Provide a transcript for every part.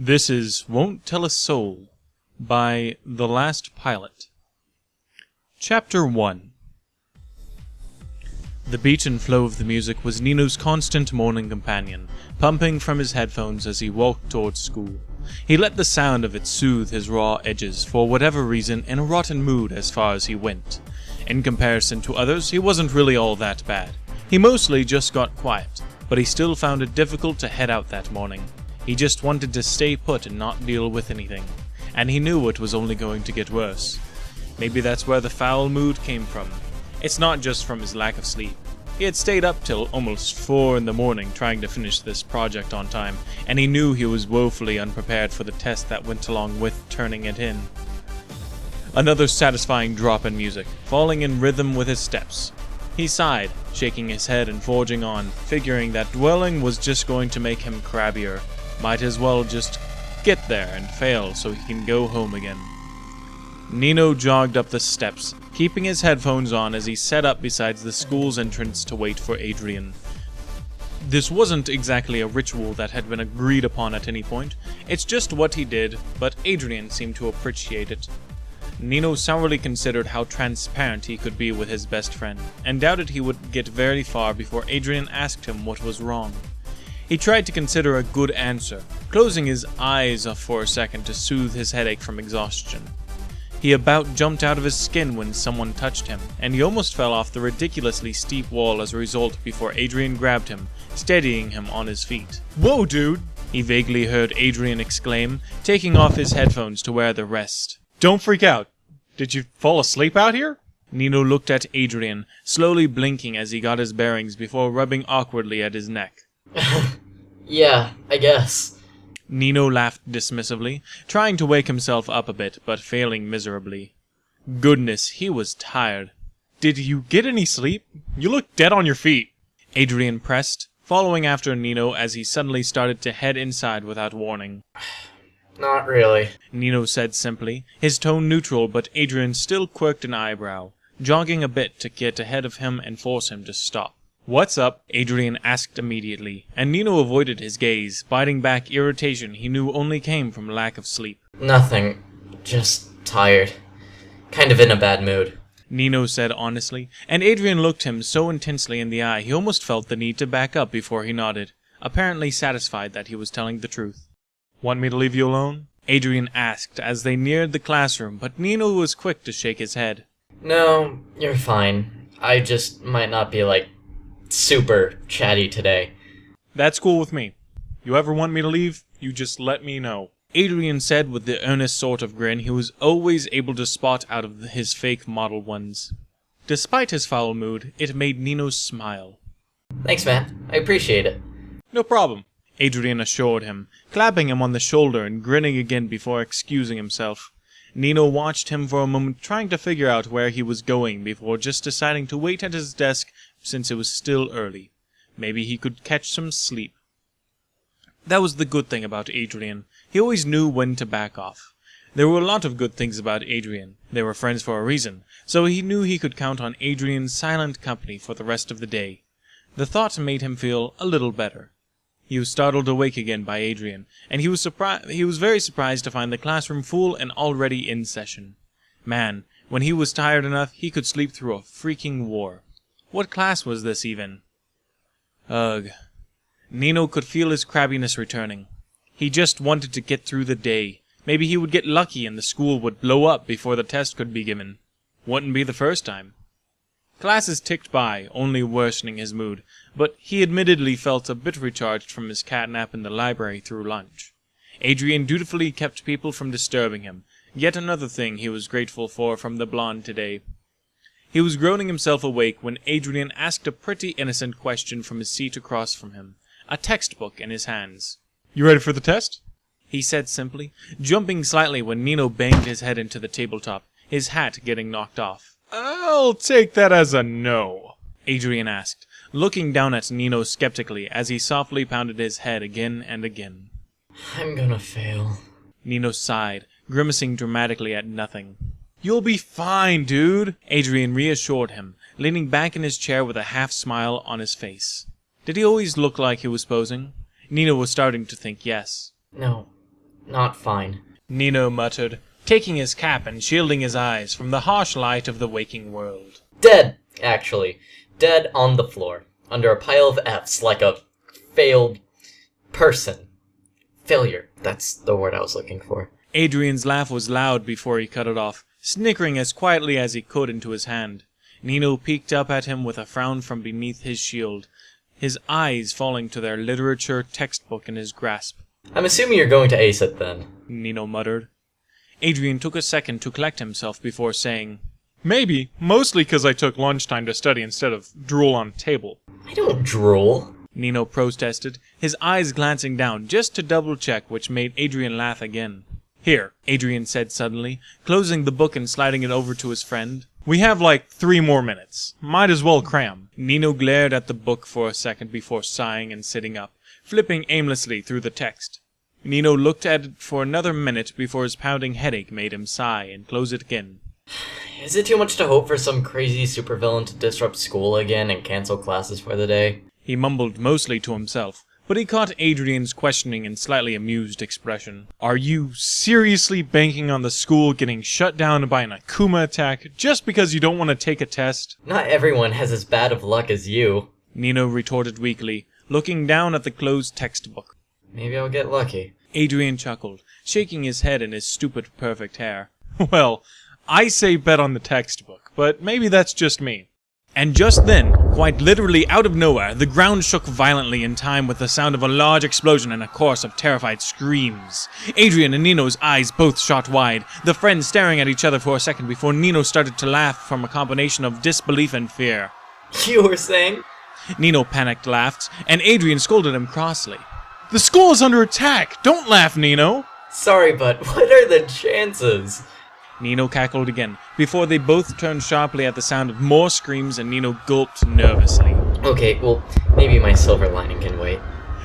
This is Won't Tell a Soul by The Last Pilot. Chapter 1. The beat and flow of the music was Nino's constant morning companion, pumping from his headphones as he walked towards school. He let the sound of it soothe his raw edges, for whatever reason, in a rotten mood as far as he went. In comparison to others, he wasn't really all that bad. He mostly just got quiet, but he still found it difficult to head out that morning. He just wanted to stay put and not deal with anything, and he knew it was only going to get worse. Maybe that's where the foul mood came from. It's not just from his lack of sleep. He had stayed up till almost 4 in the morning trying to finish this project on time, and he knew he was woefully unprepared for the test that went along with turning it in. Another satisfying drop in music, falling in rhythm with his steps. He sighed, shaking his head and forging on, figuring that dwelling was just going to make him crabbier. Might as well just get there and fail so he can go home again. Nino jogged up the steps, keeping his headphones on as he sat up beside the school's entrance to wait for Adrien. This wasn't exactly a ritual that had been agreed upon at any point. It's just what he did, but Adrien seemed to appreciate it. Nino sourly considered how transparent he could be with his best friend, and doubted he would get very far before Adrien asked him what was wrong. He tried to consider a good answer, closing his eyes for a second to soothe his headache from exhaustion. He about jumped out of his skin when someone touched him, and he almost fell off the ridiculously steep wall as a result before Adrien grabbed him, steadying him on his feet. "Whoa, dude!" he vaguely heard Adrien exclaim, taking off his headphones to wear the rest. "Don't freak out. Did you fall asleep out here?" Nino looked at Adrien, slowly blinking as he got his bearings before rubbing awkwardly at his neck. Yeah, I guess. Nino laughed dismissively, trying to wake himself up a bit, but failing miserably. Goodness, he was tired. "Did you get any sleep? You look dead on your feet." Adrien pressed, following after Nino as he suddenly started to head inside without warning. Not really, Nino said simply, his tone neutral, but Adrien still quirked an eyebrow, jogging a bit to get ahead of him and force him to stop. "What's up?" Adrien asked immediately, and Nino avoided his gaze, biting back irritation he knew only came from lack of sleep. Nothing. Just tired. Kind of in a bad mood, Nino said honestly, and Adrien looked him so intensely in the eye he almost felt the need to back up before he nodded, apparently satisfied that he was telling the truth. "Want me to leave you alone?" Adrien asked as they neared the classroom, but Nino was quick to shake his head. No, you're fine. I just might not be, super chatty today. "That's cool with me. You ever want me to leave, you just let me know," Adrien said with the earnest sort of grin he was always able to spot out of his fake model ones. Despite his foul mood, it made Nino smile. Thanks, man. I appreciate it. "No problem," Adrien assured him, clapping him on the shoulder and grinning again before excusing himself. Nino watched him for a moment, trying to figure out where he was going before just deciding to wait at his desk since it was still early. Maybe he could catch some sleep. That was the good thing about Adrien. He always knew when to back off. There were a lot of good things about Adrien. They were friends for a reason, so he knew he could count on Adrien's silent company for the rest of the day. The thought made him feel a little better. He was startled awake again by Adrien, and he was very surprised to find the classroom full and already in session. Man, when he was tired enough, he could sleep through a freaking war. What class was this even? Ugh. Nino could feel his crabbiness returning. He just wanted to get through the day. Maybe he would get lucky and the school would blow up before the test could be given. Wouldn't be the first time. Classes ticked by, only worsening his mood, but he admittedly felt a bit recharged from his catnap in the library through lunch. Adrien dutifully kept people from disturbing him, yet another thing he was grateful for from the blonde today. He was groaning himself awake when Adrien asked a pretty innocent question from his seat across from him, a textbook in his hands. "You ready for the test?" he said simply, jumping slightly when Nino banged his head into the tabletop, his hat getting knocked off. "I'll take that as a no," Adrien asked, looking down at Nino skeptically as he softly pounded his head again and again. I'm gonna fail. Nino sighed, grimacing dramatically at nothing. "You'll be fine, dude," Adrien reassured him, leaning back in his chair with a half-smile on his face. Did he always look like he was posing? Nino was starting to think yes. No, not fine. Nino muttered, taking his cap and shielding his eyes from the harsh light of the waking world. Dead, actually. Dead on the floor, under a pile of Fs, like a failed person. Failure, that's the word I was looking for. Adrien's laugh was loud before he cut it off, snickering as quietly as he could into his hand. Nino peeked up at him with a frown from beneath his shield, his eyes falling to their literature textbook in his grasp. I'm assuming you're going to ace it then. Nino muttered. Adrien took a second to collect himself before saying, "Maybe, mostly 'cause I took lunchtime to study instead of drool on table." I don't drool. Nino protested, his eyes glancing down just to double-check, which made Adrien laugh again. "Here," Adrien said suddenly, closing the book and sliding it over to his friend. "We have like 3 more minutes. Might as well cram." Nino glared at the book for a second before sighing and sitting up, flipping aimlessly through the text. Nino looked at it for another minute before his pounding headache made him sigh and close it again. Is it too much to hope for some crazy supervillain to disrupt school again and cancel classes for the day? He mumbled mostly to himself, but he caught Adrien's questioning and slightly amused expression. "Are you seriously banking on the school getting shut down by an Akuma attack just because you don't want to take a test?" Not everyone has as bad of luck as you. Nino retorted weakly, looking down at the closed textbook. Maybe I'll get lucky. Adrien chuckled, shaking his head in his stupid perfect hair. "Well, I say bet on the textbook, but maybe that's just me." And just then, quite literally out of nowhere, the ground shook violently in time with the sound of a large explosion and a chorus of terrified screams. Adrien and Nino's eyes both shot wide, the friends staring at each other for a second before Nino started to laugh from a combination of disbelief and fear. You were saying? Nino panicked laughed, and Adrien scolded him crossly. "The school is under attack! Don't laugh, Nino!" Sorry, but what are the chances? Nino cackled again, before they both turned sharply at the sound of more screams and Nino gulped nervously. Okay, well, maybe my silver lining can wait.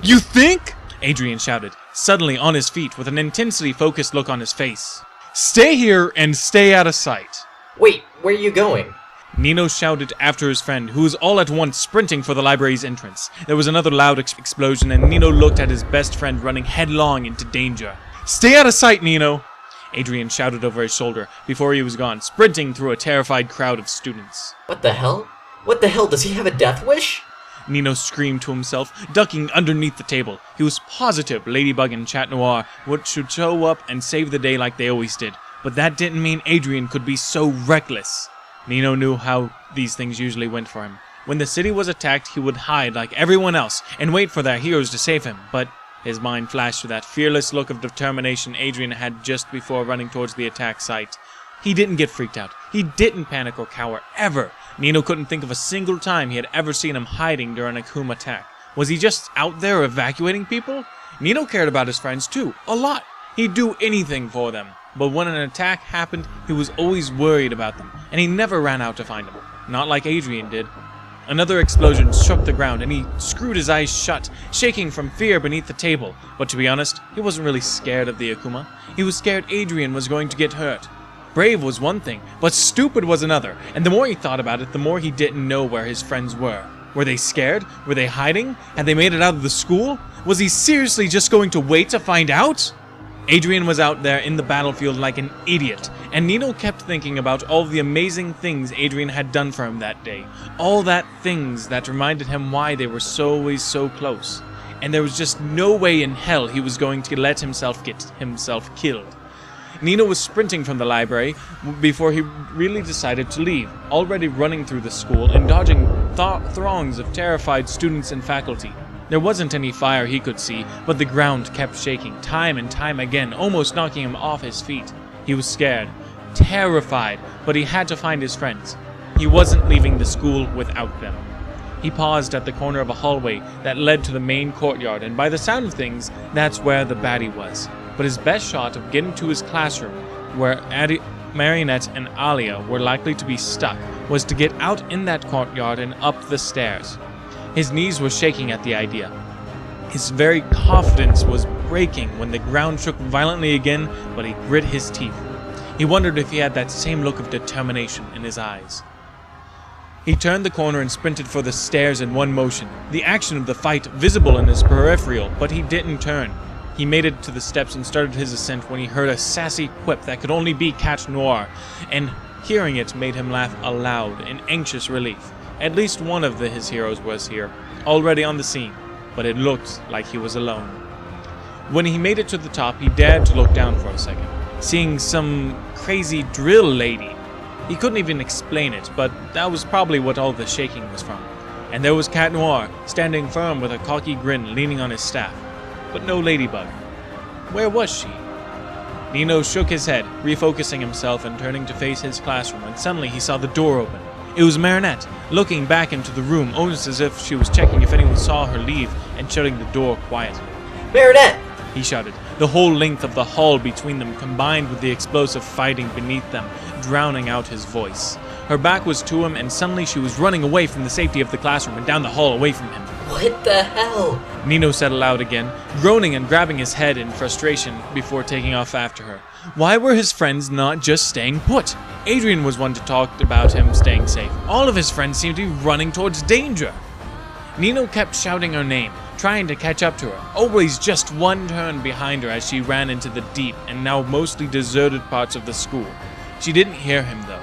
"You think?" Adrien shouted, suddenly on his feet with an intensely focused look on his face. "Stay here and stay out of sight." Wait, where are you going? Nino shouted after his friend, who was all at once sprinting for the library's entrance. There was another loud explosion, and Nino looked at his best friend running headlong into danger. "Stay out of sight, Nino!" Adrien shouted over his shoulder before he was gone, sprinting through a terrified crowd of students. What the hell? What the hell, does he have a death wish? Nino screamed to himself, ducking underneath the table. He was positive Ladybug and Chat Noir should show up and save the day like they always did, but that didn't mean Adrien could be so reckless. Nino knew how these things usually went for him. When the city was attacked, he would hide like everyone else and wait for their heroes to save him, but his mind flashed to that fearless look of determination Adrien had just before running towards the attack site. He didn't get freaked out. He didn't panic or cower, ever. Nino couldn't think of a single time he had ever seen him hiding during a Akuma attack. Was he just out there evacuating people? Nino cared about his friends too, a lot. He'd do anything for them. But when an attack happened, he was always worried about them, and he never ran out to find them. Not like Adrien did. Another explosion shook the ground, and he screwed his eyes shut, shaking from fear beneath the table. But to be honest, he wasn't really scared of the Akuma. He was scared Adrien was going to get hurt. Brave was one thing, but stupid was another, and the more he thought about it, the more he didn't know where his friends were. Were they scared? Were they hiding? Had they made it out of the school? Was he seriously just going to wait to find out? Adrien was out there in the battlefield like an idiot, and Nino kept thinking about all the amazing things Adrien had done for him that day. All that things that reminded him why they were always so close. And there was just no way in hell he was going to let himself get himself killed. Nino was sprinting from the library before he really decided to leave, already running through the school and dodging throngs of terrified students and faculty. There wasn't any fire he could see, but the ground kept shaking time and time again, almost knocking him off his feet. He was scared, terrified, but he had to find his friends. He wasn't leaving the school without them. He paused at the corner of a hallway that led to the main courtyard, and by the sound of things, that's where the baddie was. But his best shot of getting to his classroom, where Marinette and Alia were likely to be stuck, was to get out in that courtyard and up the stairs. His knees were shaking at the idea. His very confidence was breaking when the ground shook violently again, but he grit his teeth. He wondered if he had that same look of determination in his eyes. He turned the corner and sprinted for the stairs in one motion, the action of the fight visible in his peripheral, but he didn't turn. He made it to the steps and started his ascent when he heard a sassy quip that could only be Cat Noir, and hearing it made him laugh aloud in anxious relief. At least one of his heroes was here, already on the scene, but it looked like he was alone. When he made it to the top, he dared to look down for a second, seeing some crazy drill lady. He couldn't even explain it, but that was probably what all the shaking was from. And there was Cat Noir, standing firm with a cocky grin, leaning on his staff. But no Ladybug. Where was she? Nino shook his head, refocusing himself and turning to face his classroom, when suddenly he saw the door open. It was Marinette, looking back into the room, almost as if she was checking if anyone saw her leave, and shutting the door quietly. Marinette! He shouted, the whole length of the hall between them, combined with the explosive fighting beneath them, drowning out his voice. Her back was to him, and suddenly she was running away from the safety of the classroom and down the hall away from him. What the hell? Nino said aloud again, groaning and grabbing his head in frustration before taking off after her. Why were his friends not just staying put? Adrien was one to talk about him staying safe. All of his friends seemed to be running towards danger. Nino kept shouting her name, trying to catch up to her, always just one turn behind her as she ran into the deep and now mostly deserted parts of the school. She didn't hear him though,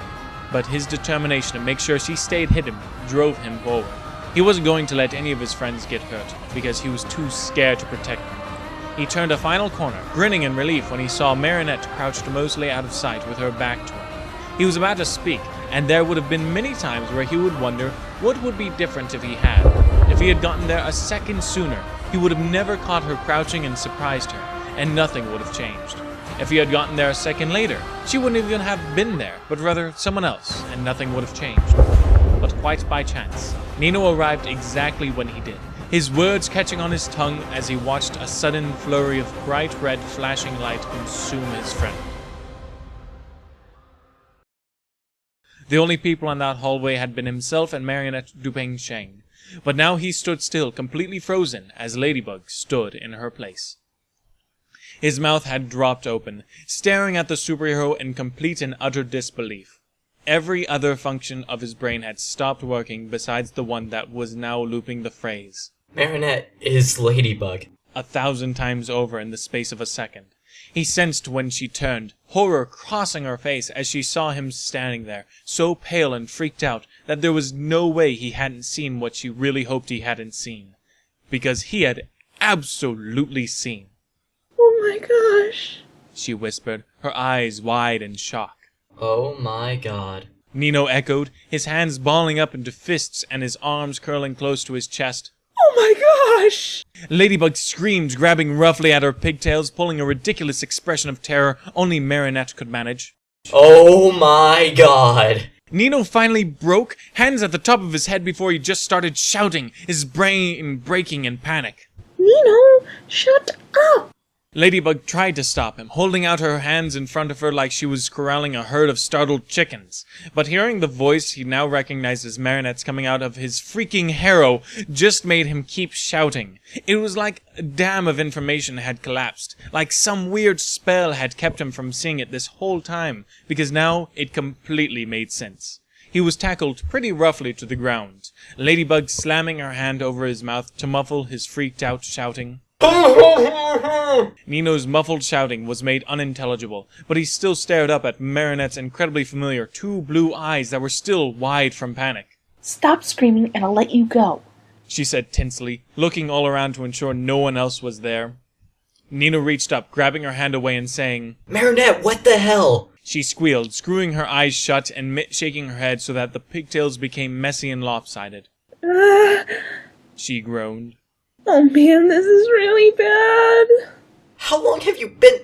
but his determination to make sure she stayed hidden drove him forward. He wasn't going to let any of his friends get hurt, because he was too scared to protect them. He turned a final corner, grinning in relief when he saw Marinette crouched mostly out of sight with her back to him. He was about to speak, and there would have been many times where he would wonder what would be different if he had. If he had gotten there a second sooner, he would have never caught her crouching and surprised her, and nothing would have changed. If he had gotten there a second later, she wouldn't even have been there, but rather someone else, and nothing would have changed. But quite by chance, Nino arrived exactly when he did, his words catching on his tongue as he watched a sudden flurry of bright red flashing light consume his friend. The only people in that hallway had been himself and Marinette Duping-Sheng, but now he stood still, completely frozen, as Ladybug stood in her place. His mouth had dropped open, staring at the superhero in complete and utter disbelief. Every other function of his brain had stopped working besides the one that was now looping the phrase. Marinette is Ladybug. 1,000 times over in the space of a second. He sensed when she turned, horror crossing her face as she saw him standing there, so pale and freaked out that there was no way he hadn't seen what she really hoped he hadn't seen. Because he had absolutely seen. Oh my gosh, she whispered, her eyes wide in shock. Oh my god. Nino echoed, his hands balling up into fists and his arms curling close to his chest. oh my gosh! Ladybug screamed, grabbing roughly at her pigtails, pulling a ridiculous expression of terror only Marinette could manage. Oh my god. Nino finally broke, hands at the top of his head before he just started shouting, his brain breaking in panic. Nino, shut up! Ladybug tried to stop him, holding out her hands in front of her like she was corralling a herd of startled chickens. But hearing the voice he now recognized as Marinette's coming out of his freaking harrow just made him keep shouting. It was like a dam of information had collapsed, like some weird spell had kept him from seeing it this whole time, because now it completely made sense. He was tackled pretty roughly to the ground, Ladybug slamming her hand over his mouth to muffle his freaked-out shouting. Nino's muffled shouting was made unintelligible, but he still stared up at Marinette's incredibly familiar 2 blue eyes that were still wide from panic. Stop screaming and I'll let you go, she said tensely, looking all around to ensure no one else was there. Nino reached up, grabbing her hand away and saying, Marinette, what the hell? She squealed, screwing her eyes shut and shaking her head so that the pigtails became messy and lopsided. She groaned. Oh man, this is really bad. How long have you been...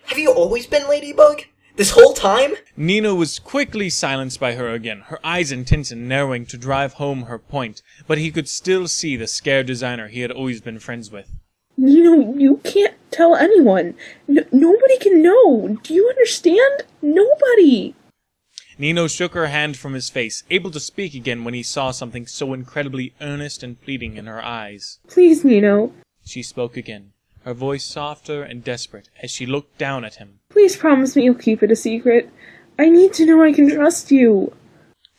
Have you always been Ladybug? This whole time? Nino was quickly silenced by her again, her eyes intense and narrowing to drive home her point, but he could still see the scared designer he had always been friends with. You can't tell anyone. Nobody can know. Do you understand? Nobody. Nino shook her hand from his face, able to speak again when he saw something so incredibly earnest and pleading in her eyes. Please, Nino. She spoke again, her voice softer and desperate as she looked down at him. Please promise me you'll keep it a secret. I need to know I can trust you.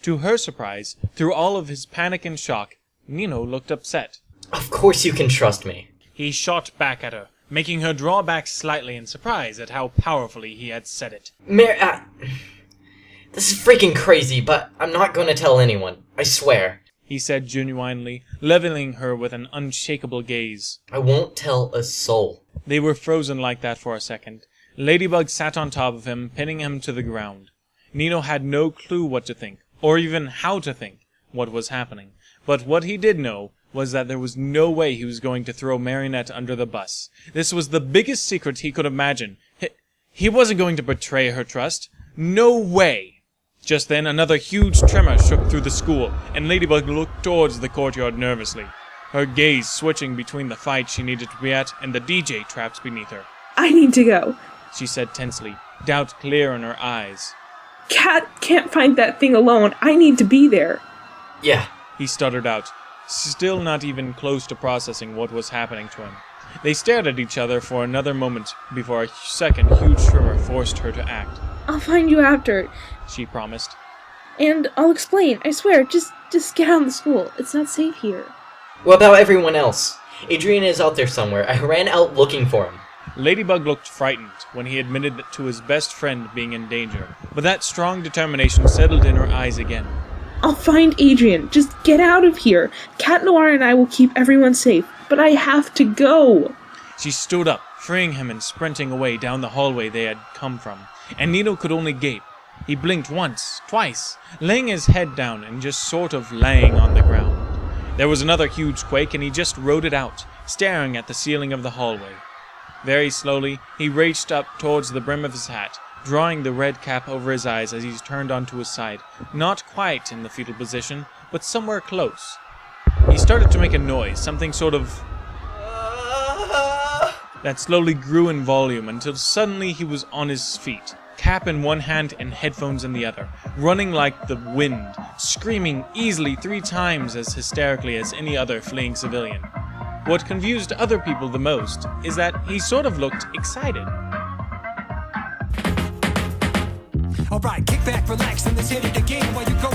To her surprise, through all of his panic and shock, Nino looked upset. Of course you can trust me. He shot back at her, making her draw back slightly in surprise at how powerfully he had said it. This is freaking crazy, but I'm not going to tell anyone. I swear. He said genuinely, leveling her with an unshakable gaze. I won't tell a soul. They were frozen like that for a second. Ladybug sat on top of him, pinning him to the ground. Nino had no clue what to think, or even how to think what was happening. But what he did know was that there was no way he was going to throw Marinette under the bus. This was the biggest secret he could imagine. He wasn't going to betray her trust. No way! Just then, another huge tremor shook through the school, and Ladybug looked towards the courtyard nervously, her gaze switching between the fight she needed to be at and the DJ trapped beneath her. I need to go, She said tensely, doubt clear in her eyes. Cat can't find that thing alone. I need to be there. Yeah. He stuttered out, still not even close to processing what was happening to him. They stared at each other for another moment before a second huge tremor forced her to act. I'll find you after, She promised. and I'll explain. I swear, just get out of the school. It's not safe here. What about everyone else? Adrien is out there somewhere. I ran out looking for him. Ladybug looked frightened when he admitted to his best friend being in danger, but that strong determination settled in her eyes again. I'll find Adrien. Just get out of here. Cat Noir and I will keep everyone safe, but I have to go. She stood up, freeing him and sprinting away down the hallway they had come from, and Nino could only gape. He blinked once, twice, laying his head down and just sort of laying on the ground. There was another huge quake, and he just rode it out, staring at the ceiling of the hallway. Very slowly, he reached up towards the brim of his hat, drawing the red cap over his eyes as he turned onto his side, not quite in the fetal position, but somewhere close. He started to make a noise, something sort of that slowly grew in volume until suddenly he was on his feet, cap in one hand and headphones in the other, running like the wind, screaming easily 3 times as hysterically as any other fleeing civilian. What confused other people the most is that he sort of looked excited. Alright, kick back, relax, and let's hit it again while you go